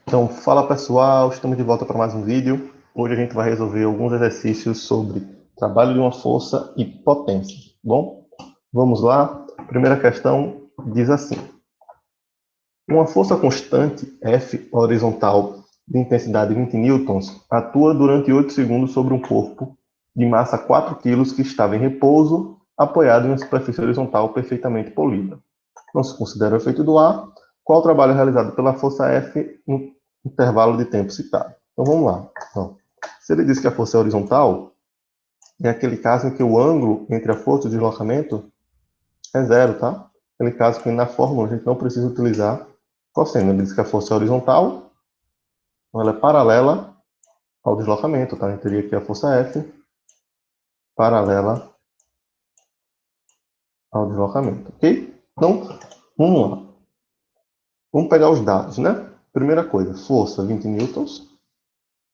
Então, fala pessoal, estamos de volta para mais um vídeo. Hoje a gente vai resolver alguns exercícios sobre trabalho de uma força e potência. Bom, vamos lá. A primeira questão diz assim: uma força constante, F horizontal, de intensidade 20 newtons, atua durante 8 segundos sobre um corpo de massa 4 kg que estava em repouso, apoiado em uma superfície horizontal perfeitamente polida. Não se considera o efeito do ar. Qual o trabalho realizado pela força F no intervalo de tempo citado? Então vamos lá. Então, se ele diz que a força é horizontal, é aquele caso em que o ângulo entre a força e o deslocamento é zero, tá? Aquele caso que na fórmula a gente não precisa utilizar cosseno. Ele diz que a força é horizontal, então ela é paralela ao deslocamento, tá? A gente teria aqui a força F paralela ao deslocamento, ok? Então, vamos lá. Vamos pegar os dados, né? Primeira coisa, força 20 newtons.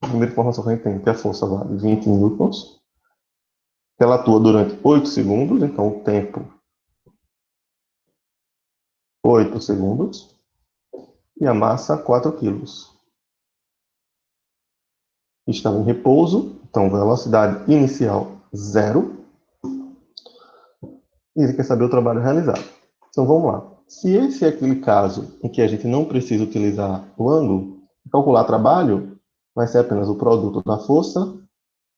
A primeira informação que a gente tem é que a força vale 20 newtons. Ela atua durante 8 segundos, então o tempo 8 segundos. E a massa 4 quilos. Estava em repouso, então velocidade inicial 0. E ele quer saber o trabalho realizado. Então vamos lá. Se esse é aquele caso em que a gente não precisa utilizar o ângulo, calcular trabalho vai ser apenas o produto da força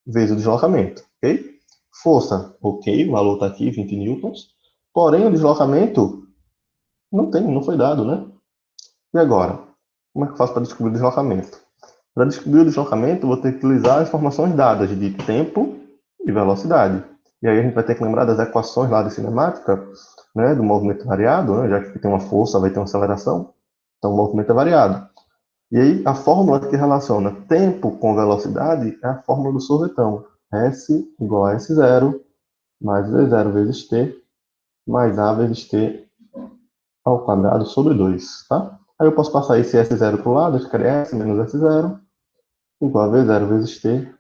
vezes o deslocamento, ok? Força, ok, o valor está aqui, 20 newtons. Porém, o deslocamento não foi dado, né? E agora? Como é que eu faço para descobrir o deslocamento? Para descobrir o deslocamento, eu vou ter que utilizar as informações dadas de tempo e velocidade. E aí a gente vai ter que lembrar das equações lá de cinemática, né, do movimento variado, né, já que tem uma força, vai ter uma aceleração. Então, o movimento é variado. E aí, a fórmula que relaciona tempo com velocidade é a fórmula do sorvetão. S igual a S0 mais V0 vezes T mais A vezes T ao quadrado sobre 2, tá? Aí eu posso passar esse S0 para o lado, ficaria S menos S0 igual a V0 vezes T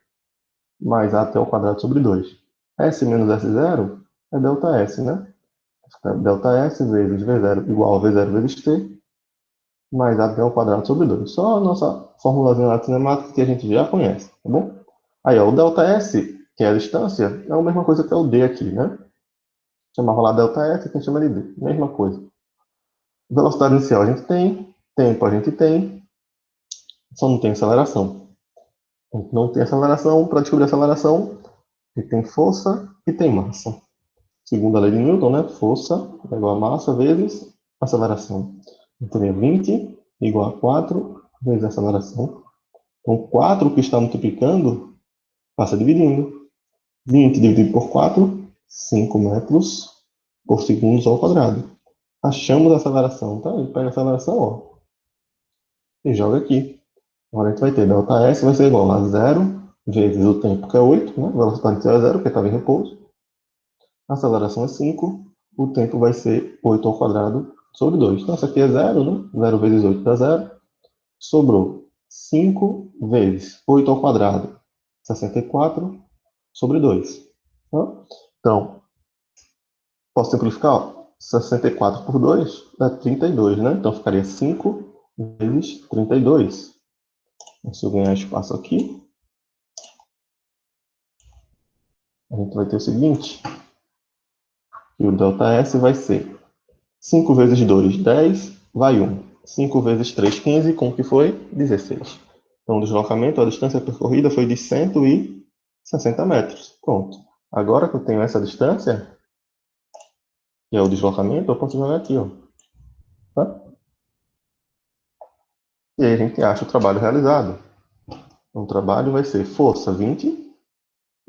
mais A T ao quadrado sobre 2. S menos S0 é ΔS, né? ΔS vezes V0 igual a V0 vezes T mais A T ao quadrado sobre 2. Só a nossa formulazinha lá de cinemática que a gente já conhece, tá bom? Aí, ó, o ΔS, que é a distância, é a mesma coisa que é o D aqui, né? Chamava lá ΔS, quem chama de D. Mesma coisa. Velocidade inicial a gente tem, tempo a gente tem, só não tem aceleração. A gente não tem aceleração, para descobrir a aceleração, a gente tem força e tem massa. Segundo a lei de Newton, né? Força é igual a massa vezes aceleração. Então, é 20 igual a 4 vezes a aceleração. Então, 4 que está multiplicando, passa dividindo. 20 dividido por 4, 5 metros por segundo ao quadrado. Achamos a aceleração, tá? Ele pega a aceleração, ó, e joga aqui. Agora a gente vai ter ΔS vai ser igual a 0 vezes o tempo, que é 8, né? A velocidade inicial é 0, porque estava em repouso. A aceleração é 5, o tempo vai ser 8 ao quadrado sobre 2. Então, isso aqui é 0, né? 0 vezes 8 dá 0. Sobrou 5 vezes 8 ao quadrado, 64 sobre 2. Tá? Então, posso simplificar? Ó, 64 por 2 dá 32, né? Então, ficaria 5 vezes 32. Então, se eu ganhar espaço aqui, a gente vai ter o seguinte, que o ΔS vai ser 5 vezes 2, 10, vai 1. 5 vezes 3, 15, com que foi? 16. Então, o deslocamento, a distância percorrida foi de 160 metros. Pronto. Agora que eu tenho essa distância, que é o deslocamento, eu posso jogar aqui, ó. Tá? E aí a gente acha o trabalho realizado. Então, o trabalho vai ser força 20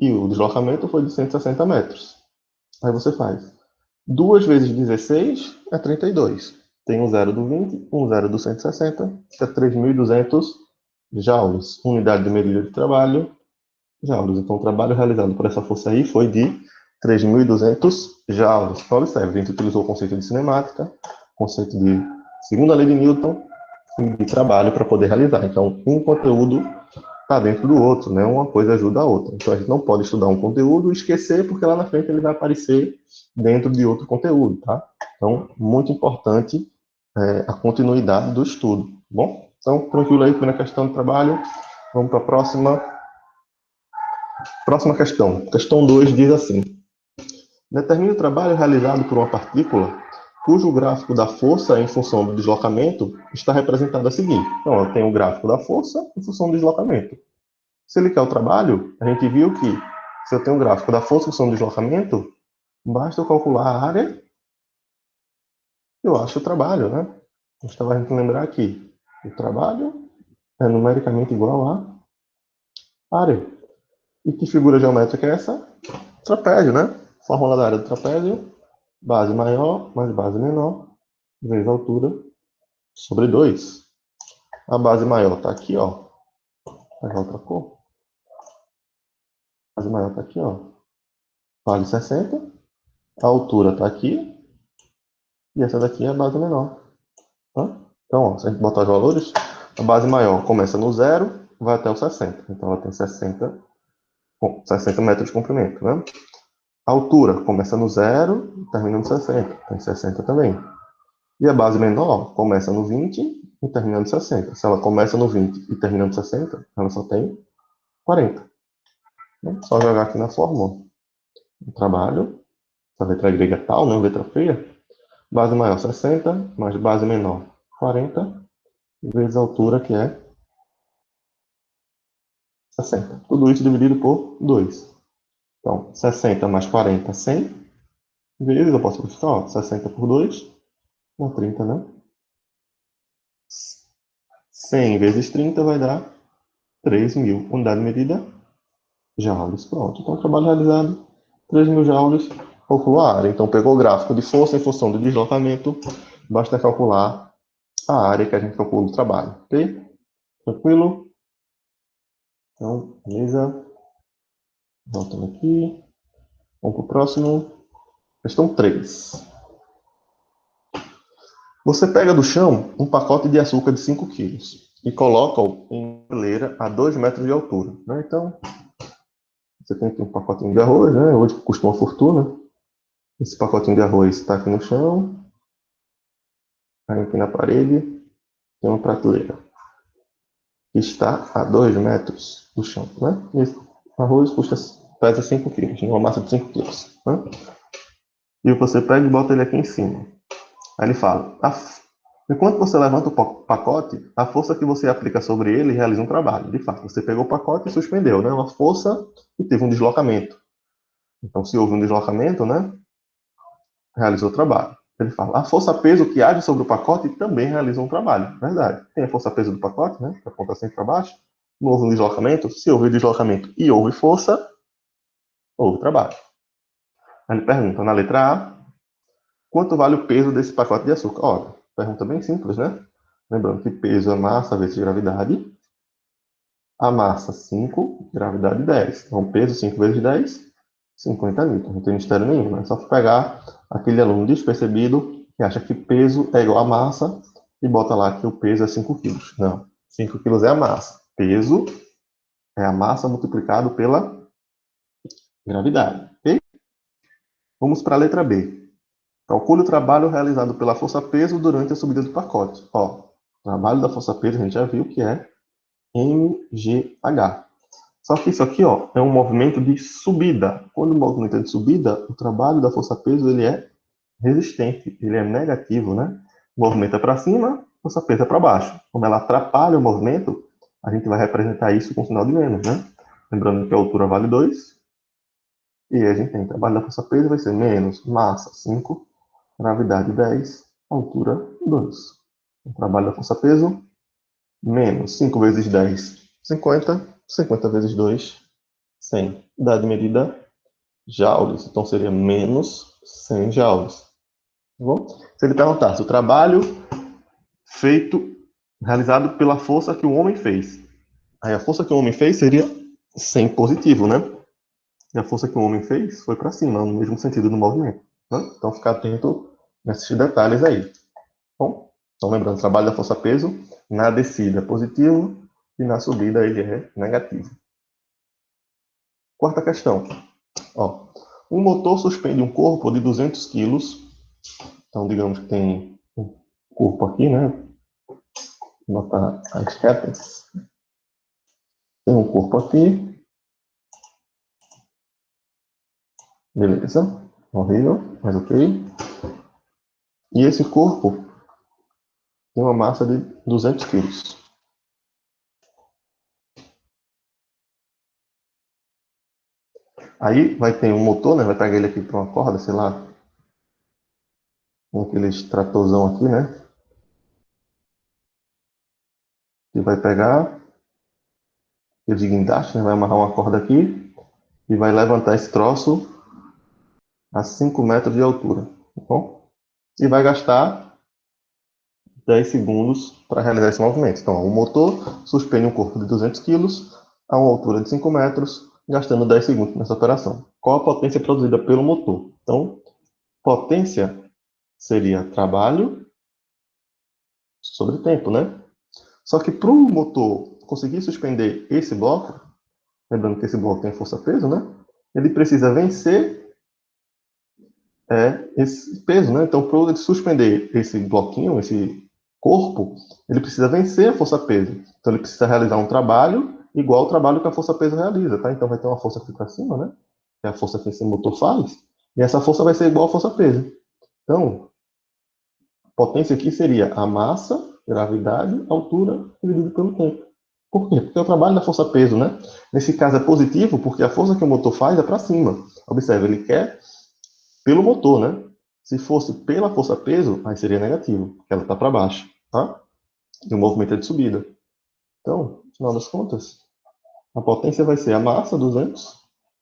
e o deslocamento foi de 160 metros. Aí você faz 2 vezes 16 é 32. Tem um zero do 20, um zero do 160, que é 3.200 joules. Unidade de medida de trabalho, joules. Então, o trabalho realizado por essa força aí foi de 3.200 joules. Então, observe, a gente utilizou o conceito de cinemática, conceito de segunda lei de Newton, e de trabalho para poder realizar. Então, um conteúdo está dentro do outro, né? Uma coisa ajuda a outra. Então, a gente não pode estudar um conteúdo e esquecer, porque lá na frente ele vai aparecer dentro de outro conteúdo, tá? Então, muito importante a continuidade do estudo, tá bom? Então, tranquilo aí na questão do trabalho. Vamos para a próxima questão. Questão 2 diz assim: determine o trabalho realizado por uma partícula cujo gráfico da força em função do deslocamento está representado a seguir. Então, eu tenho o gráfico da força em função do deslocamento. Se ele quer o trabalho, a gente viu que se eu tenho um gráfico da força em função do deslocamento, basta eu calcular a área, eu acho o trabalho, né? Então, a gente lembrar aqui, o trabalho é numericamente igual à área. E que figura geométrica é essa? Trapézio, né? Fórmula da área do trapézio, base maior mais base menor, vezes a altura, sobre 2. A base maior está aqui, ó. Vai pegar outra cor. A base maior está aqui, ó. Vale 60. A altura está aqui. E essa daqui é a base menor. Tá? Então, ó, se a gente botar os valores, a base maior começa no 0, vai até o 60. Então, ela tem 60 metros de comprimento, né? A altura começa no 0 e termina no 60. Tem 60 também. E a base menor começa no 20 e termina no 60. Se ela começa no 20 e termina no 60, ela só tem 40. Então, só jogar aqui na fórmula. O trabalho, essa letra grega é tal, né? Letra feia. Base maior 60, mais base menor 40, vezes a altura, que é 60. Tudo isso dividido por 2. Então, 60 mais 40, 100. Vezes, eu posso multiplicar, ó, 60 por 2, dá 30, né? 100 vezes 30 vai dar 3.000. Unidade de medida, joules. Pronto. Então, trabalho realizado, 3.000 joules, calculou a área. Então, pegou o gráfico de força em função do deslocamento, basta calcular a área que a gente calcula do trabalho. Ok? Tranquilo? Então, beleza. Voltando aqui. Vamos para o próximo. Questão 3. Você pega do chão um pacote de açúcar de 5 quilos e coloca-o em uma prateleira a 2 metros de altura. Né? Então, você tem aqui um pacotinho de arroz, né? Hoje custa uma fortuna. Esse pacotinho de arroz está aqui no chão. Aí aqui na parede tem uma prateleira que está a 2 metros do chão. Né? Esse arroz pesa 5 quilos, uma massa de 5 quilos. Né? E você pega e bota ele aqui em cima. Aí ele fala: enquanto você levanta o pacote, a força que você aplica sobre ele realiza um trabalho. De fato, você pegou o pacote e suspendeu, né? Uma força e teve um deslocamento. Então, se houve um deslocamento, né? Realizou o trabalho. Ele fala: a força-peso que age sobre o pacote também realiza um trabalho. Verdade. Tem a força-peso do pacote, né? Que aponta sempre para baixo. Não houve um deslocamento. Se houve deslocamento e houve força, houve trabalho. Aí ele pergunta, na letra A, quanto vale o peso desse pacote de açúcar? Olha, pergunta bem simples, né? Lembrando que peso é massa vezes gravidade. A massa 5, gravidade 10. Então, peso 5 vezes 10, 50 newtons. Não tem mistério nenhum, né? É só pegar aquele aluno despercebido que acha que peso é igual a massa e bota lá que o peso é 5 quilos. Não, 5 quilos é a massa. Peso é a massa multiplicado pela gravidade, ok? Vamos para a letra B. Calcule o trabalho realizado pela força-peso durante a subida do pacote. Ó, o trabalho da força-peso a gente já viu que é mgh. Só que isso aqui, ó, é um movimento de subida. Quando o movimento é de subida, o trabalho da força-peso ele é resistente, ele é negativo, né? O movimento é para cima, a força-peso é para baixo. Como ela atrapalha o movimento, a gente vai representar isso com sinal de menos, né? Lembrando que a altura vale 2, e a gente tem o trabalho da força-peso vai ser menos massa 5, gravidade 10, altura 2. O trabalho da força-peso, menos 5 vezes 10, 50. 50 vezes 2, 100. Unidade de medida, joules. Então, seria menos 100 joules. Tá bom? Se ele perguntasse o trabalho feito, realizado pela força que o homem fez. Aí, a força que o homem fez seria 100 positivo, né? E a força que o homem fez foi para cima, no mesmo sentido do movimento. Né? Então, ficar atento nesses detalhes aí. Bom, então, lembrando, o trabalho da força-peso, na descida é positivo e na subida ele é negativo. Quarta questão. Ó, um motor suspende um corpo de 200 quilos. Então, digamos que tem um corpo aqui, né? Vou botar as retas. Tem um corpo aqui. Beleza. Horrível, mas ok. E esse corpo tem uma massa de 200 quilos. Aí vai ter um motor, né? Vai pegar ele aqui para uma corda, sei lá. Com aqueles tratorzão aqui, né? E vai pegar o de guindaste, né? Vai amarrar uma corda aqui e vai levantar esse troço a 5 metros de altura, tá bom? E vai gastar 10 segundos para realizar esse movimento. Então, o motor suspende um corpo de 200 kg a uma altura de 5 metros, gastando 10 segundos nessa operação. Qual a potência produzida pelo motor? Então, potência seria trabalho sobre tempo, né? Só que para o motor conseguir suspender esse bloco, lembrando que esse bloco tem força-peso, né? Ele precisa vencer esse peso, né? Então, para ele suspender esse bloquinho, esse corpo, ele precisa vencer a força-peso. Então, ele precisa realizar um trabalho igual ao trabalho que a força-peso realiza, tá? Então, vai ter uma força aqui para cima, né? Que é a força que esse motor faz, e essa força vai ser igual à força-peso. Então, a potência aqui seria a massa, gravidade, altura, dividido pelo tempo. Por quê? Porque é o trabalho da força-peso, né? Nesse caso é positivo, porque a força que o motor faz é para cima. Observe, ele quer pelo motor, né? Se fosse pela força-peso, aí seria negativo, porque ela está para baixo, tá? E o movimento é de subida. Então, no final das contas, a potência vai ser a massa, 200,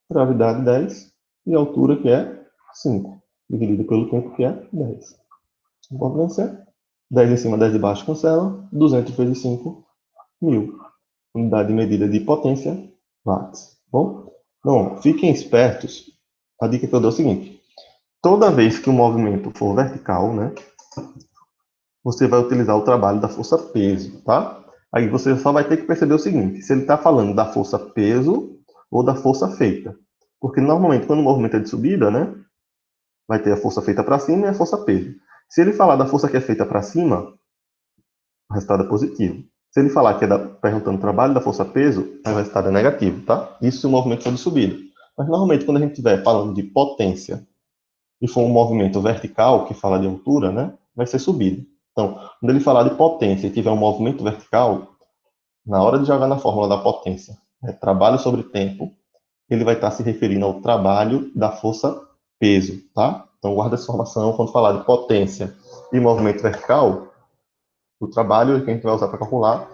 gravidade, 10, e a altura, que é 5, dividido pelo tempo, que é 10. A potência, 10 em cima, 10 de baixo, cancela, 200 vezes 5, 1000. Unidade de medida de potência, watts. Bom? Então, fiquem espertos. A dica que eu dou é o seguinte: toda vez que o movimento for vertical, né, você vai utilizar o trabalho da força-peso, tá? Aí você só vai ter que perceber o seguinte: se ele está falando da força-peso ou da força feita. Porque normalmente, quando o movimento é de subida, né, vai ter a força feita para cima e a força-peso. Se ele falar da força que é feita para cima, o resultado é positivo. Se ele falar que é perguntando o trabalho da força-peso, aí o resultado é negativo, tá? Isso se o movimento for de subida. Mas normalmente, quando a gente estiver falando de potência e for um movimento vertical, que fala de altura, né, vai ser subida. Então, quando ele falar de potência e tiver um movimento vertical, na hora de jogar na fórmula da potência, trabalho sobre tempo, ele vai estar se referindo ao trabalho da força-peso, tá? Então, guarda essa informação. Quando falar de potência e movimento vertical, o trabalho que a gente vai usar para calcular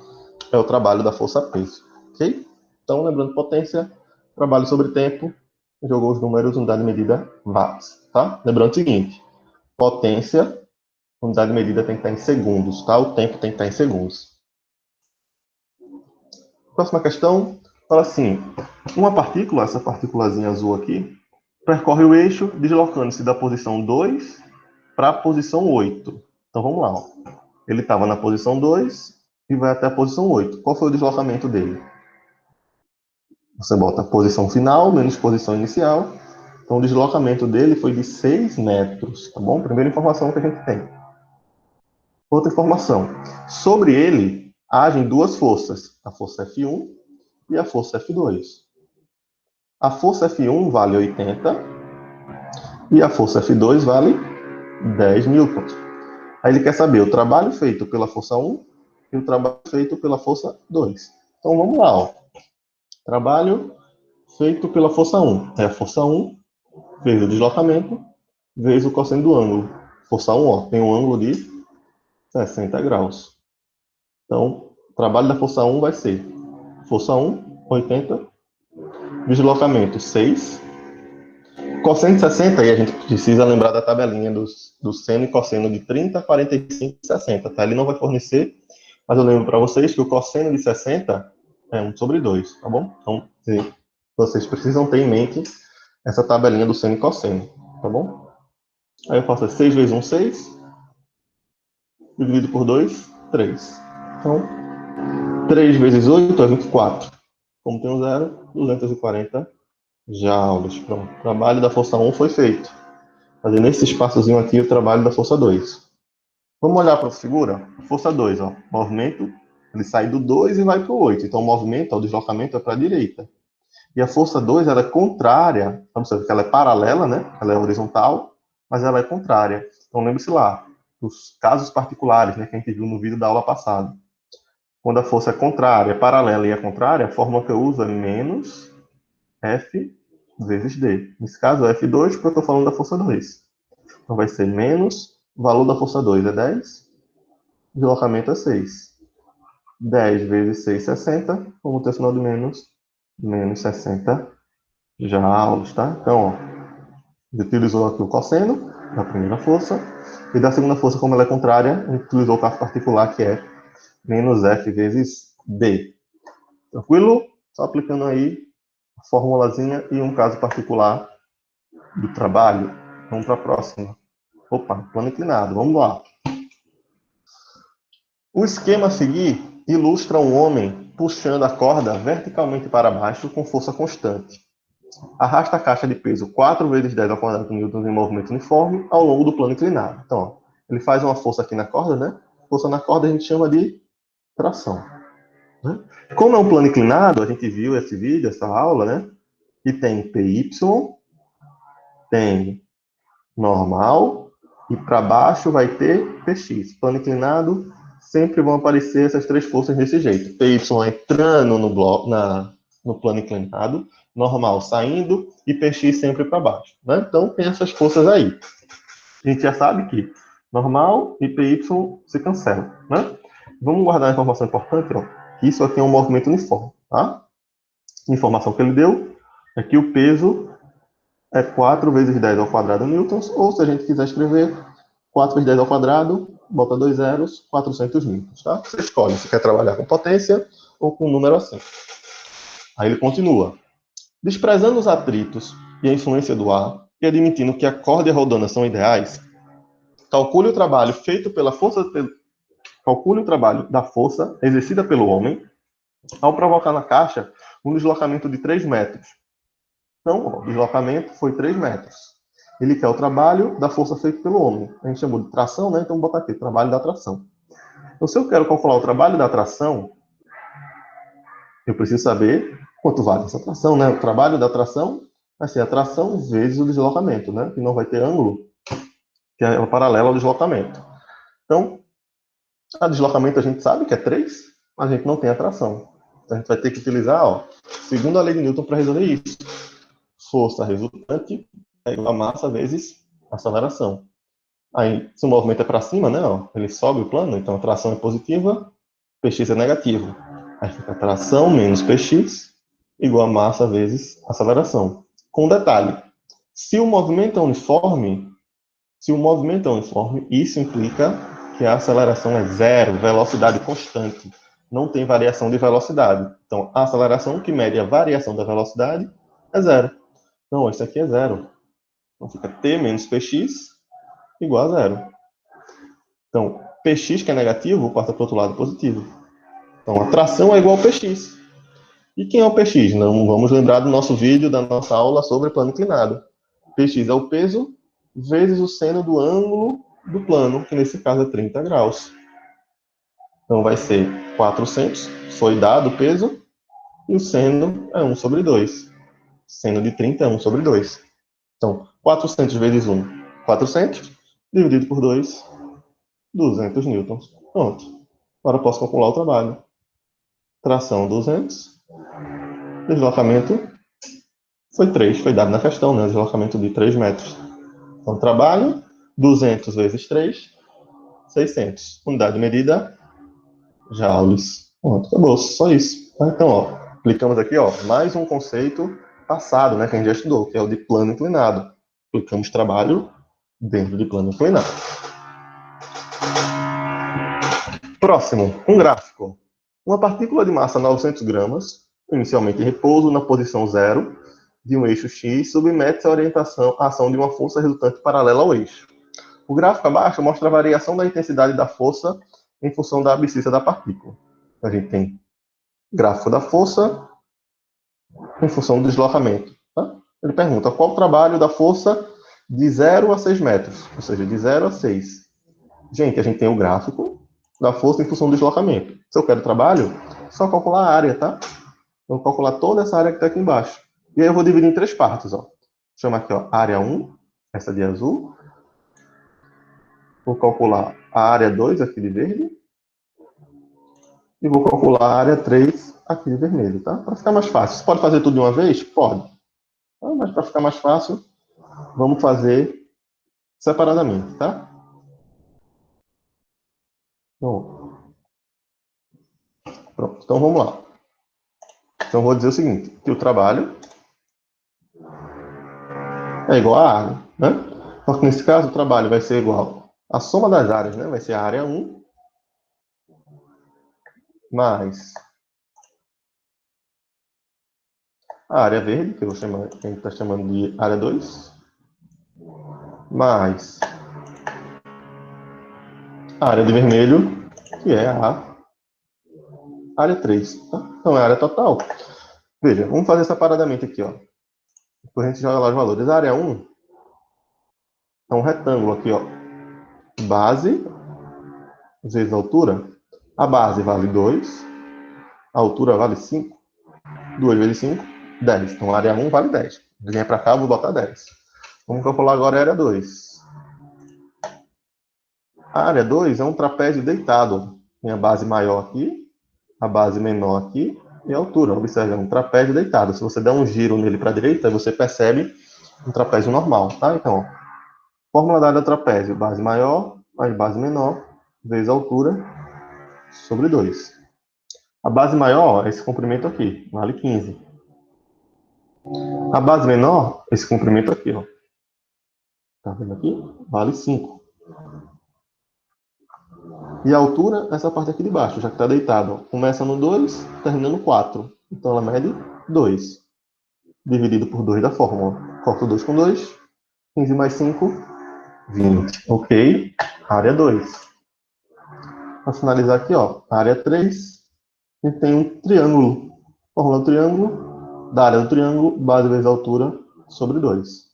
é o trabalho da força-peso, ok? Então, lembrando, potência, trabalho sobre tempo, jogou os números, unidade de medida, watts, tá? Lembrando o seguinte: potência, unidade de medida tem que estar em segundos, tá? O tempo tem que estar em segundos. Próxima questão, fala assim: uma partícula, essa partículazinha azul aqui, percorre o eixo deslocando-se da posição 2 para a posição 8. Então vamos lá. Ó. Ele estava na posição 2 e vai até a posição 8. Qual foi o deslocamento dele? Você bota a posição final menos posição inicial. Então o deslocamento dele foi de 6 metros, tá bom? Primeira informação que a gente tem. Outra informação. Sobre ele, agem duas forças, a força F1 e a força F2. A força F1 vale 80 e a força F2 vale 10 newtons. Aí ele quer saber o trabalho feito pela força 1 e o trabalho feito pela força 2. Então vamos lá. Ó. Trabalho feito pela força 1 é a força 1 vezes o deslocamento vezes o cosseno do ângulo. Força 1 ó, tem um ângulo de 60 graus. Então, o trabalho da força 1 vai ser força 1, 80, deslocamento 6, cosseno de 60, e a gente precisa lembrar da tabelinha do seno e cosseno de 30, 45 e 60, tá? Ele não vai fornecer, mas eu lembro para vocês que o cosseno de 60 é 1 sobre 2, tá bom? Então, vocês precisam ter em mente essa tabelinha do seno e cosseno, tá bom? Aí eu faço 6 vezes 1, 6, dividido por 2, 3. Então, 3 vezes 8 é 24. Como tem um zero, 240 joules. Pronto. O trabalho da força 1 foi feito. Fazendo esse espaçozinho aqui, o trabalho da força 2. Vamos olhar para a figura? Força 2, ó. Movimento, ele sai do 2 e vai para o 8. Então, o movimento, o deslocamento é para a direita. E a força 2, ela é contrária. Observe que ela é paralela, né? Ela é horizontal, mas ela é contrária. Então, lembre-se lá, dos casos particulares, né? Que a gente viu no vídeo da aula passada. Quando a força é contrária, paralela e é contrária, a fórmula que eu uso é menos F vezes D. Nesse caso, é F2, porque eu estou falando da força 2. Então, vai ser menos, o valor da força 2 é 10, o deslocamento é 6. 10 vezes 6, 60. Vamos ter o sinal de menos 60 joules, tá? Então, ó, utilizou aqui o cosseno da primeira força, e da segunda força, como ela é contrária, utilizou o caso particular, que é menos F vezes D. Tranquilo? Só aplicando aí a formulazinha e um caso particular do trabalho. Vamos para a próxima. Opa, plano inclinado. Vamos lá. O esquema a seguir ilustra um homem puxando a corda verticalmente para baixo com força constante. Arrasta a caixa de peso 4 vezes 10 ao quadrado newtons em movimento uniforme ao longo do plano inclinado. Então, ó, ele faz uma força aqui na corda, né? Força na corda a gente chama de tração. Né? Como é um plano inclinado, a gente viu esse vídeo, essa aula, né? E tem PY, tem normal, e para baixo vai ter PX. Plano inclinado, sempre vão aparecer essas três forças desse jeito. PY entrando no bloco, no plano inclinado, normal saindo e PX sempre para baixo. Né? Então, tem essas forças aí. A gente já sabe que normal e PY se cancelam. Né? Vamos guardar a informação importante, ó. Isso aqui é um movimento uniforme. Tá? A informação que ele deu é que o peso é 4 vezes 10 ao quadrado newtons, ou se a gente quiser escrever 4 vezes 10 ao quadrado, bota 2 zeros, 400 newtons, tá? Você escolhe se quer trabalhar com potência ou com um número assim. Aí ele continua. Desprezando os atritos e a influência do ar, e admitindo que a corda e a rodana são ideais, calcule o trabalho feito pela força, calcule o trabalho da força exercida pelo homem ao provocar na caixa um deslocamento de 3 metros. Então, o deslocamento foi 3 metros. Ele quer o trabalho da força feita pelo homem. A gente chamou de tração, né? Então, vou botar aqui, trabalho da tração. Então, se eu quero calcular o trabalho da tração, eu preciso saber quanto vale essa tração, né? O trabalho da tração vai ser a tração vezes o deslocamento, né? Que não vai ter ângulo, que é paralela ao deslocamento. Então, a deslocamento a gente sabe que é 3, mas a gente não tem a tração. Então, a gente vai ter que utilizar, ó, segundo a lei de Newton para resolver isso. Força resultante é igual a massa vezes aceleração. Aí, se o movimento é para cima, né, ó, ele sobe o plano, então a tração é positiva, Px é negativo. Aí fica tração menos Px igual a massa vezes aceleração. Com um detalhe, se o movimento é uniforme, isso implica que a aceleração é zero, velocidade constante. Não tem variação de velocidade. Então, a aceleração que mede a variação da velocidade é zero. Então, isso aqui é zero. Então, fica T menos Px igual a zero. Então, Px, que é negativo, passa para o outro lado positivo. Então, a tração é igual a Px. E quem é o Px? Não vamos lembrar do nosso vídeo, da nossa aula sobre plano inclinado. Px é o peso vezes o seno do ângulo do plano, que nesse caso é 30 graus. Então, vai ser 400, foi dado o peso, e o seno é 1 sobre 2. Seno de 30 é 1 sobre 2. Então, 400 vezes 1, 400, dividido por 2, 200 newtons. Pronto. Agora eu posso calcular o trabalho. Tração 200, deslocamento foi 3, foi dado na questão, né? Deslocamento de 3 metros. Então, trabalho, 200 vezes 3, 600. Unidade de medida, joules. Pronto, acabou, só isso. Então, ó, aplicamos aqui, ó, mais um conceito passado, né, que a gente já estudou, que é o de plano inclinado. Aplicamos trabalho dentro de plano inclinado. Próximo, um gráfico. Uma partícula de massa 900 gramas, inicialmente em repouso na posição zero, de um eixo X, submete-se à ação de uma força resultante paralela ao eixo. O gráfico abaixo mostra a variação da intensidade da força em função da abscissa da partícula. A gente tem gráfico da força em função do deslocamento. Tá? Ele pergunta qual o trabalho da força de 0 a 6 metros, ou seja, de 0 a 6. Gente, a gente tem o gráfico da força em função do deslocamento. Se eu quero trabalho, só calcular a área, tá? Vou calcular toda essa área que está aqui embaixo. E aí eu vou dividir em 3 partes, ó. Chama aqui, ó, área 1, essa de azul. Vou calcular a área 2, aqui de verde. E vou calcular a área 3, aqui de vermelho, tá? Para ficar mais fácil. Você pode fazer tudo de uma vez? Pode. Mas para ficar mais fácil, vamos fazer separadamente, tá? Bom, pronto. Então vamos lá. Então eu vou dizer o seguinte, que o trabalho é igual à área, né? Só que nesse caso o trabalho vai ser igual à soma das áreas, né? Vai ser a área 1 mais a área verde, que, que a gente está chamando de área 2, mais a área de vermelho, que é a área 3. Tá? Então é a área total. Veja, vamos fazer separadamente aqui, ó. Depois a gente joga lá os valores. A área 1 é um retângulo aqui, ó. Base vezes a altura. A base vale 2, a altura vale 5. 2 vezes 5, 10. Então a área 1 vale 10. Vem para cá, vou botar 10. Vamos calcular agora a área 2. A área 2 é um trapézio deitado. Tem a base maior aqui, a base menor aqui e a altura. Observe, é um trapézio deitado. Se você der um giro nele para a direita, você percebe um trapézio normal, tá? Então, fórmula da área do trapézio, base maior mais base menor, vezes a altura, sobre 2. A base maior é esse comprimento aqui, vale 15. A base menor, esse comprimento aqui, ó. Tá vendo aqui? Vale 5. E a altura, essa parte aqui de baixo, já que está deitado. Ó. Começa no 2, termina no 4. Então ela mede 2. Dividido por 2 da fórmula. Corto 2 com 2. 15 mais 5, 20. Ok? Área 2. Para finalizar aqui, ó, área 3. A gente tem um triângulo. Fórmula do triângulo, da área do triângulo, base vezes altura, sobre 2.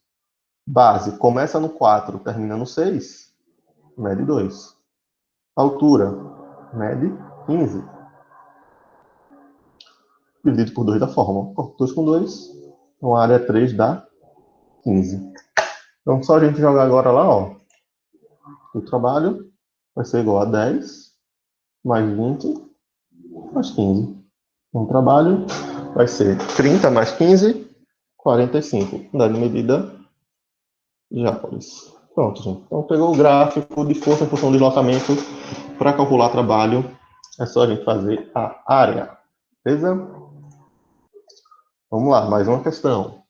Base começa no 4, termina no 6, mede 2. Altura, mede 15. Dividido por 2 da fórmula. 2 com 2, então a área 3 dá 15. Então, só a gente jogar agora lá, ó. O trabalho vai ser igual a 10 mais 20 mais 15. Então, o trabalho vai ser 30 mais 15, 45. Unidade de medida, Jápolis. Pronto, gente. Então, pegou o gráfico de força em função do deslocamento. Para calcular trabalho, é só a gente fazer a área. Beleza? Vamos lá, mais uma questão.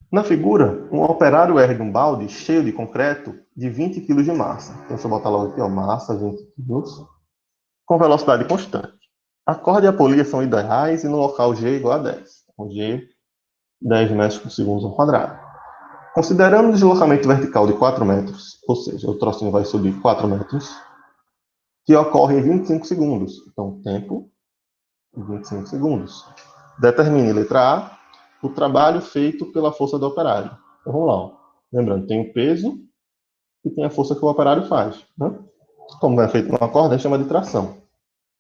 Na figura, um operário ergue um balde cheio de concreto de 20 kg de massa. Então, deixa eu botar logo aqui, ó, massa, 20 kg, com velocidade constante. A corda e a polia são ideais e no local G igual a 10. Então, G, 10 metros por segundo ao quadrado. Considerando o deslocamento vertical de 4 metros, ou seja, o trocinho vai subir 4 metros, que ocorre em 25 segundos. Então, tempo, 25 segundos. Determine, letra A, o trabalho feito pela força do operário. Então, vamos lá. Ó. Lembrando, tem o peso e tem a força que o operário faz. Né? Como é feito numa corda, a gente chama de tração.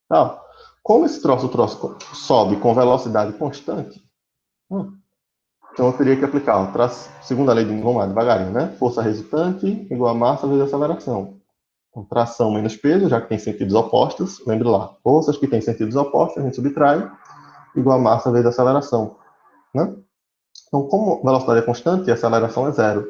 Tá? Como esse troço sobe com velocidade constante, então eu teria que aplicar, ó, segunda lei de, vamos lá, devagarinho, né? Força resultante igual a massa vezes aceleração. Então, tração menos peso, já que tem sentidos opostos, lembre lá, forças que têm sentidos opostos, a gente subtrai, igual a massa vezes aceleração. Né? Então, como a velocidade é constante, a aceleração é zero.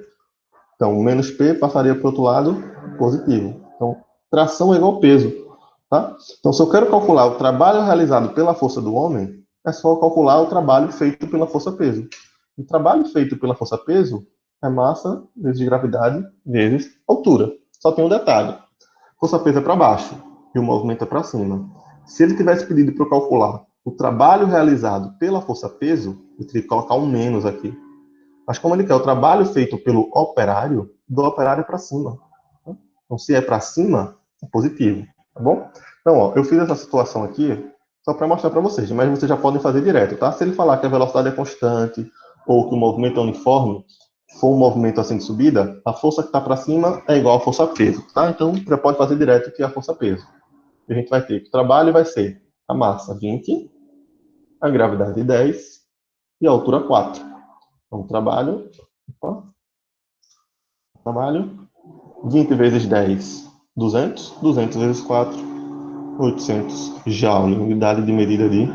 Então, menos P passaria para o outro lado, positivo. Então, tração é igual peso. Tá? Então, se eu quero calcular o trabalho realizado pela força do homem, é só calcular o trabalho feito pela força-peso. O trabalho feito pela força-peso é massa vezes gravidade vezes altura. Só tem um detalhe. Força-peso é para baixo e o movimento é para cima. Se ele tivesse pedido para eu calcular o trabalho realizado pela força-peso, eu teria que colocar um menos aqui. Mas como ele quer o trabalho feito pelo operário, do operário para cima. Então, se é para cima, é positivo, tá bom? Então, ó, eu fiz essa situação aqui só para mostrar para vocês, mas vocês já podem fazer direto, tá? Se ele falar que a velocidade é constante ou que o movimento é uniforme, for um movimento assim de subida, a força que está para cima é igual à força peso, tá? Então, você pode fazer direto que é a força peso. A gente vai ter que o trabalho vai ser a massa 20, a gravidade 10 e a altura 4. Então, o trabalho, 20 vezes 10, 200. 200 vezes 4, 800 joule, unidade de medida de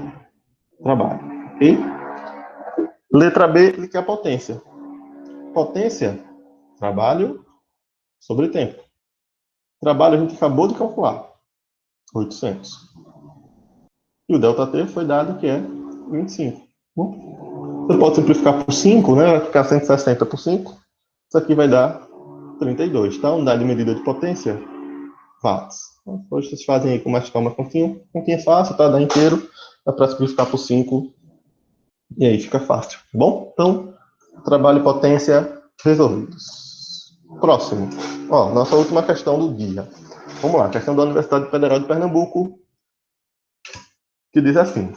trabalho. Ok? Letra B, ele quer a potência. Potência, trabalho sobre tempo. Trabalho a gente acabou de calcular, 800. E o ΔT foi dado que é 25. Você pode simplificar por 5, né? Vai ficar 160 por 5. Isso aqui vai dar 32, tá? Unidade de medida de potência, watts. Então, hoje vocês fazem aí com mais calma, continha fácil, tá? Dá inteiro, dá para simplificar por 5 e aí fica fácil, tá bom? Então, trabalho e potência resolvidos. Próximo. Ó, nossa última questão do dia. Vamos lá, questão da Universidade Federal de Pernambuco, que diz assim: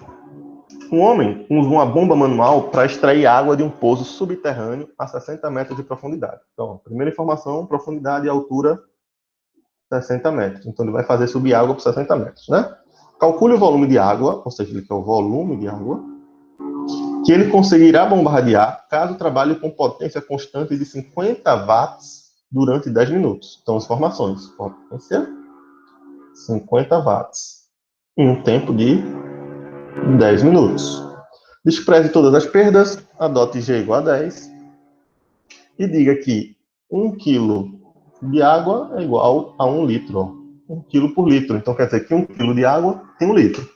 um homem usa uma bomba manual para extrair água de um poço subterrâneo a 60 metros de profundidade. Então, primeira informação, profundidade e altura 60 metros. Então, ele vai fazer subir água por 60 metros, né? Calcule o volume de água, ou seja, ele quer o volume de água, que ele conseguirá bombardear caso trabalhe com potência constante de 50 watts durante 10 minutos. Então, as informações. Potência, 50 watts. Em um tempo de 10 minutos. Despreze todas as perdas, adote G igual a 10 e diga que 1 quilo de água é igual a 1 litro. 1 quilo por litro. Então, quer dizer que 1 quilo de água tem 1 litro.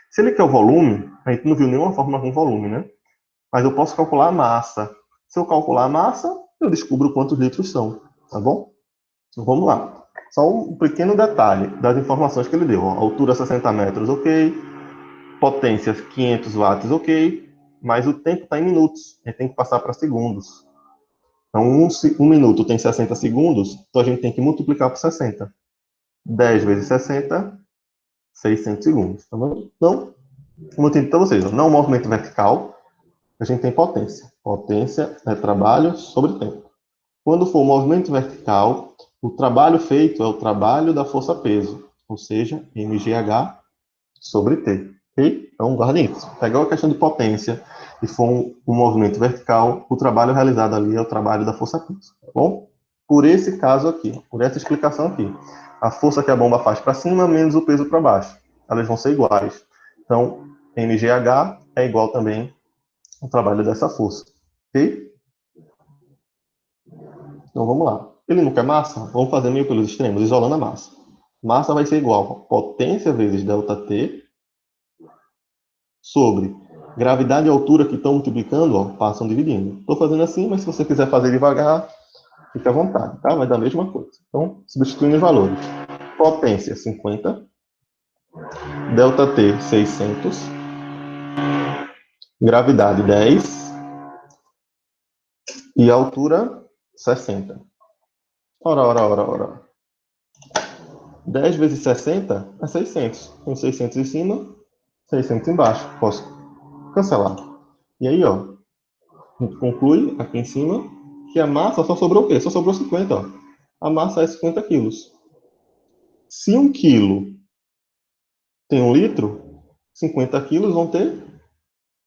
Se ele quer o volume, a gente não viu nenhuma fórmula com volume, né? Mas eu posso calcular a massa. Se eu calcular a massa, eu descubro quantos litros são, tá bom? Então, vamos lá. Só um pequeno detalhe das informações que ele deu. Altura 60 metros, ok. Potência 500 watts, ok. Mas o tempo está em minutos. A gente tem que passar para segundos. Então, um minuto tem 60 segundos, então a gente tem que multiplicar por 60. 10 vezes 60, 600 segundos. Tá bom? Então, como eu disse para vocês, não movimento vertical, a gente tem potência. Potência é trabalho sobre tempo. Quando for movimento vertical, o trabalho feito é o trabalho da força-peso, ou seja, mgh sobre T. Ok? Então, guardem isso. Pegar a questão de potência e for um movimento vertical, o trabalho realizado ali é o trabalho da força-peso. Tá bom? Por esse caso aqui, por essa explicação aqui, a força que a bomba faz para cima menos o peso para baixo. Elas vão ser iguais. Então, mgh é igual também ao trabalho dessa força. Ok? Então, vamos lá. Ele não quer massa? Vamos fazer meio pelos extremos, isolando a massa. Massa vai ser igual a potência vezes ΔT sobre gravidade e altura que estão multiplicando, ó, passam dividindo. Estou fazendo assim, mas se você quiser fazer devagar, fique à vontade, tá? Vai dar a mesma coisa. Então, substituindo os valores. Potência, 50. ΔT, 600. Gravidade, 10. E altura, 60. Ora. 10 vezes 60 é 600. Com 600 em cima, 600 embaixo. Posso cancelar. E aí, ó, a gente conclui aqui em cima que a massa só sobrou o quê? Só sobrou 50, ó. A massa é 50 quilos. Se 1 quilo tem 1 litro, 50 quilos vão ter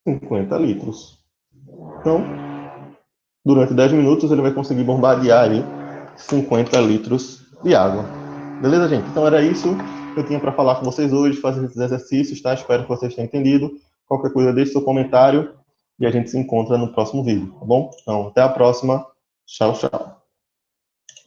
50 litros. Então, durante 10 minutos, ele vai conseguir bombardear aí 50 litros de água. Beleza, gente? Então, era isso que eu tinha para falar com vocês hoje, fazer esses exercícios, tá? Espero que vocês tenham entendido. Qualquer coisa, deixe seu comentário e a gente se encontra no próximo vídeo, tá bom? Então, até a próxima. Tchau, tchau.